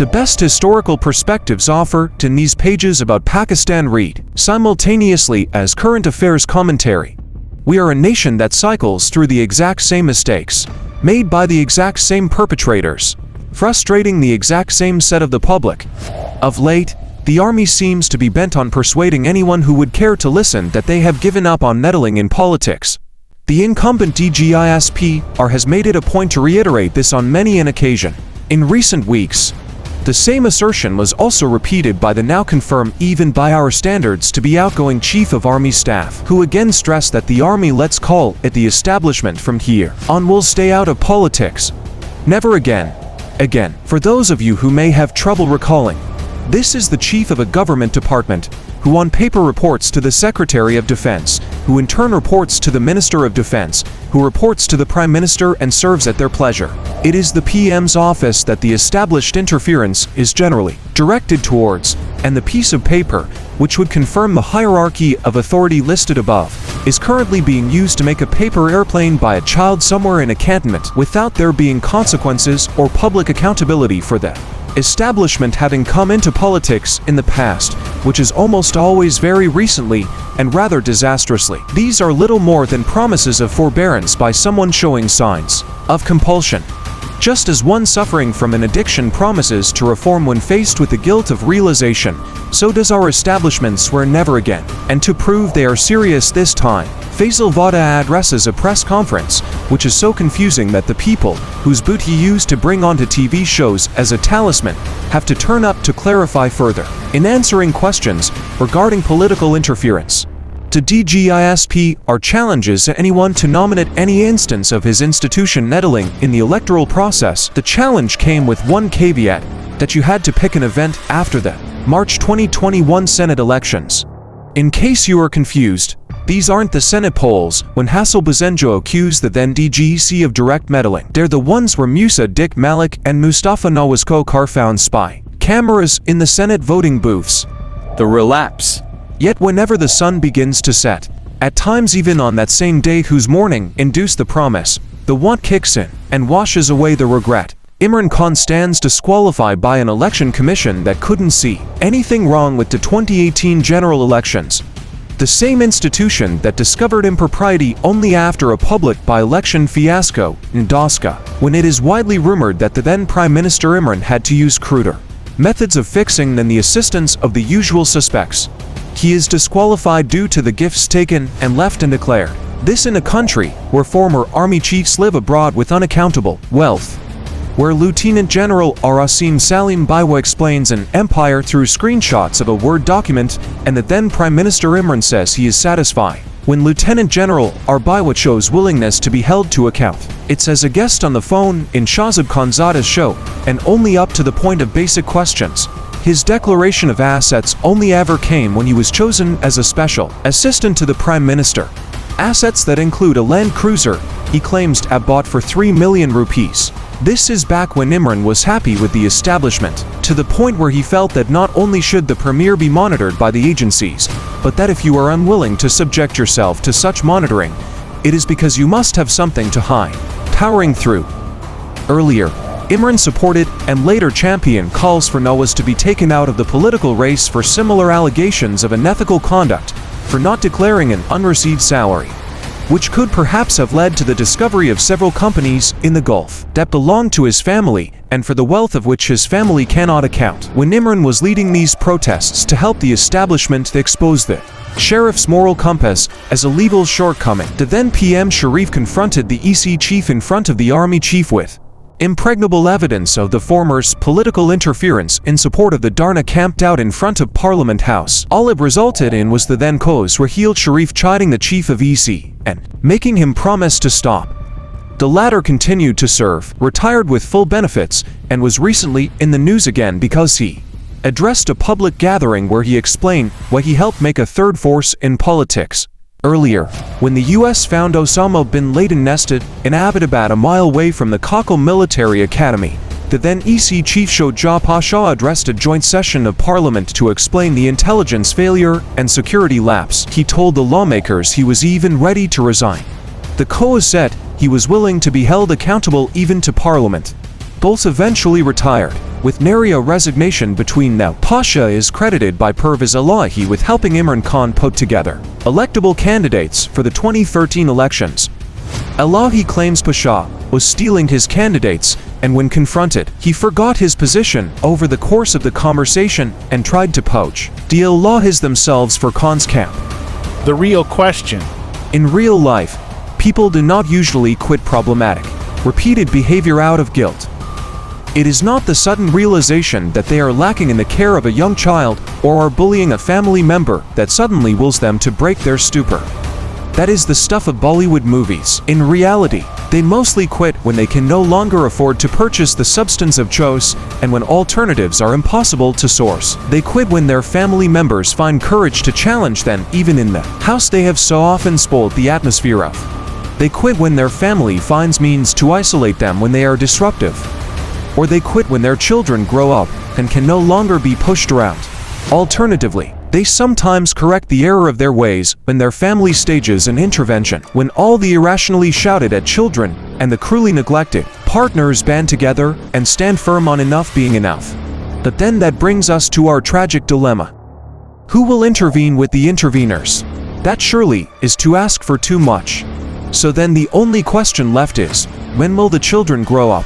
The best historical perspectives offered in these pages about Pakistan read, simultaneously as current affairs commentary. We are a nation that cycles through the exact same mistakes, made by the exact same perpetrators, frustrating the exact same set of the public. Of late, the army seems to be bent on persuading anyone who would care to listen that they have given up on meddling in politics. The incumbent DGISP has made it a point to reiterate this on many an occasion. In recent weeks, the same assertion was also repeated by the now confirmed, even by our standards, to be outgoing Chief of Army Staff, who again stressed that the Army, let's call it the establishment from here on, will stay out of politics. Never again. Again, for those of you who may have trouble recalling, this is the chief of a government department, who on paper reports to the Secretary of Defense, who in turn reports to the Minister of Defense, who reports to the Prime Minister and serves at their pleasure. It is the PM's office that the established interference is generally directed towards, and the piece of paper, which would confirm the hierarchy of authority listed above, is currently being used to make a paper airplane by a child somewhere in a cantonment without there being consequences or public accountability for them. Establishment having come into politics in the past, which is almost always very recently and rather disastrously. These are little more than promises of forbearance by someone showing signs of compulsion. Just as one suffering from an addiction promises to reform when faced with the guilt of realization, so does our establishment swear never again. And to prove they are serious this time, Faisal Vada addresses a press conference, which is so confusing that the people whose boot he used to bring onto TV shows as a talisman have to turn up to clarify further. In answering questions regarding political interference, to DGISP challenges anyone to nominate any instance of his institution meddling in the electoral process. The challenge came with one caveat, that you had to pick an event after the March 2021 Senate elections. In case you are confused, these aren't the Senate polls when Hassel Bazenjo accused the then DGC of direct meddling. They're the ones where Musa Dick Malik and Mustafa Nawaz Khokar found spy cameras in the Senate voting booths. The relapse. Yet whenever the sun begins to set, at times even on that same day whose morning induced the promise, the want kicks in and washes away the regret. Imran Khan stands disqualified by an election commission that couldn't see anything wrong with the 2018 general elections. The same institution that discovered impropriety only after a public by-election fiasco in Doska, when it is widely rumored that the then Prime Minister Imran had to use cruder methods of fixing than the assistance of the usual suspects. He is disqualified due to the gifts taken and left undeclared. This in a country where former army chiefs live abroad with unaccountable wealth. Where Lieutenant General Arasim Salim Baiwa explains an empire through screenshots of a Word document, and the then Prime Minister Imran says he is satisfied. When Lieutenant General Baiwa shows willingness to be held to account, it's as a guest on the phone in Shahzad Khanzada's show, and only up to the point of basic questions. His declaration of assets only ever came when he was chosen as a special assistant to the Prime Minister. Assets that include a Land Cruiser he claims to have bought for 3 million rupees. This is back when Imran was happy with the establishment, to the point where he felt that not only should the Premier be monitored by the agencies, but that if you are unwilling to subject yourself to such monitoring, it is because you must have something to hide. Powering through. Earlier, Imran supported and later championed calls for Nawaz to be taken out of the political race for similar allegations of unethical conduct, for not declaring an unreceived salary, which could perhaps have led to the discovery of several companies in the Gulf that belonged to his family and for the wealth of which his family cannot account. When Imran was leading these protests to help the establishment expose the sheriff's moral compass as a legal shortcoming, the then PM Sharif confronted the EC chief in front of the army chief with impregnable evidence of the former's political interference in support of the Dharna camped out in front of Parliament House. All it resulted in was the then Koz Raheel Sharif chiding the chief of EC and making him promise to stop. The latter continued to serve, retired with full benefits, and was recently in the news again because he addressed a public gathering where he explained why he helped make a third force in politics. Earlier, when the US found Osama bin Laden nested in Abbottabad a mile away from the Kakal Military Academy, the then EC chief Shoja Pasha addressed a joint session of Parliament to explain the intelligence failure and security lapse. He told the lawmakers he was even ready to resign. The Koaz said he was willing to be held accountable even to Parliament. Both eventually retired, with nary a resignation between them. Pasha is credited by Pervez Elahi with helping Imran Khan put together electable candidates for the 2013 elections. Elahi claims Pasha was stealing his candidates, and when confronted, he forgot his position over the course of the conversation and tried to poach the Elahis themselves for Khan's camp. The real question. In real life, people do not usually quit problematic, repeated behavior out of guilt. It is not the sudden realization that they are lacking in the care of a young child or are bullying a family member that suddenly wills them to break their stupor. That is the stuff of Bollywood movies. In reality, they mostly quit when they can no longer afford to purchase the substance of choice and when alternatives are impossible to source. They quit when their family members find courage to challenge them even in the house they have so often spoiled the atmosphere of. They quit when their family finds means to isolate them when they are disruptive. Or they quit when their children grow up and can no longer be pushed around. Alternatively, they sometimes correct the error of their ways when their family stages an intervention. When all the irrationally shouted at children and the cruelly neglected partners band together and stand firm on enough being enough. But then that brings us to our tragic dilemma. Who will intervene with the interveners? That surely is to ask for too much. So then the only question left is, when will the children grow up?